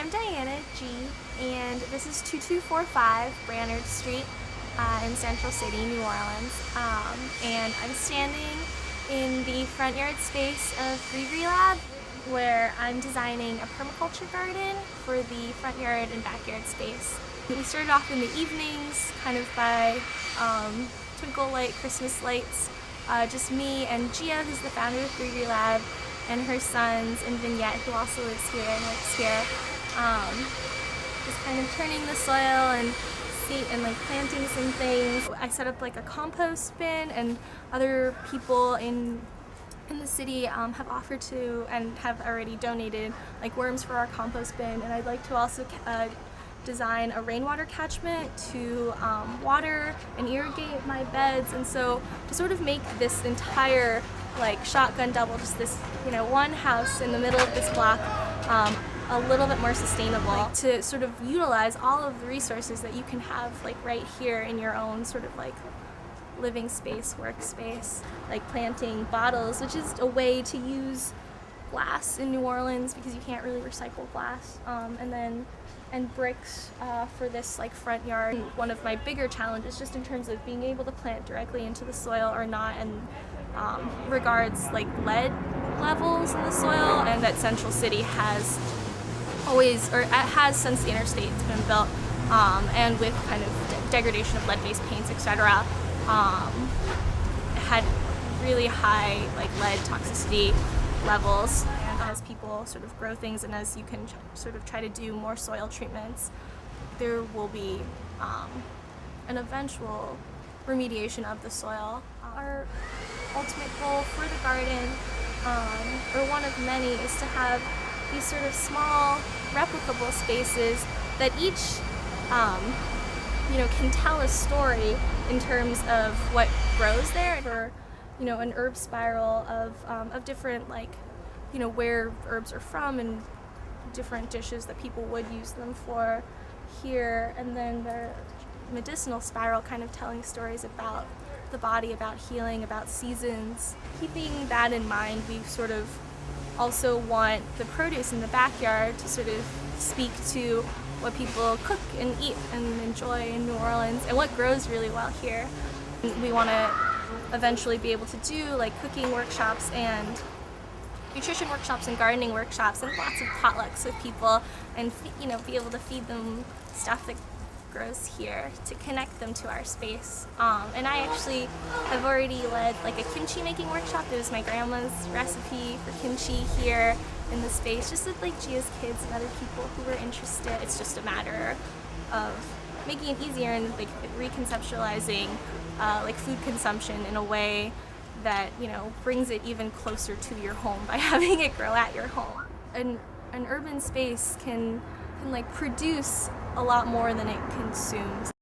I'm Diana G, and this is 2245 Brainerd Street in Central City, New Orleans. And I'm standing in the front yard space of Gree Lab, where I'm designing a permaculture garden for the front yard and backyard space. We started off in the evenings, kind of by twinkle light Christmas lights. Just me and Gia, who's the founder of Gree Lab, and her sons, and Vignette, who also lives here and works here. Just kind of turning the soil and planting some things. I set up like a compost bin, and other people in the city have offered to and have already donated like worms for our compost bin, and I'd like to also design a rainwater catchment to water and irrigate my beds. And so to sort of make this entire like shotgun double, just this one house in the middle of this block, a little bit more sustainable, to sort of utilize all of the resources that you can have like right here in your own sort of like living space, workspace, like planting bottles, which is a way to use glass in New Orleans because you can't really recycle glass, and bricks for this like front yard. One of my bigger challenges, just in terms of being able to plant directly into the soil or not, and regards like lead levels in the soil, and that Central City has always, or has since the interstate's been built, and with kind of degradation of lead-based paints, etc., had really high like lead toxicity levels. And as people sort of grow things, and as you can sort of try to do more soil treatments, there will be an eventual remediation of the soil. Our ultimate goal for the garden, or one of many, is to have these sort of small, replicable spaces that each, can tell a story in terms of what grows there. For, an herb spiral of different, where herbs are from and different dishes that people would use them for here, and then the medicinal spiral, kind of telling stories about the body, about healing, about seasons. Keeping that in mind, we sort of also want the produce in the backyard to sort of speak to what people cook and eat and enjoy in New Orleans, and what grows really well here. We want to eventually be able to do like cooking workshops and nutrition workshops and gardening workshops and lots of potlucks with people, and be able to feed them stuff that grows here to connect them to our space. And I actually have already led like a kimchi making workshop. It was my grandma's recipe for kimchi here in the space, just with like Gia's kids and other people who were interested. It's just a matter of making it easier and like reconceptualizing like food consumption in a way that brings it even closer to your home by having it grow at your home. An urban space can like produce a lot more than it consumes.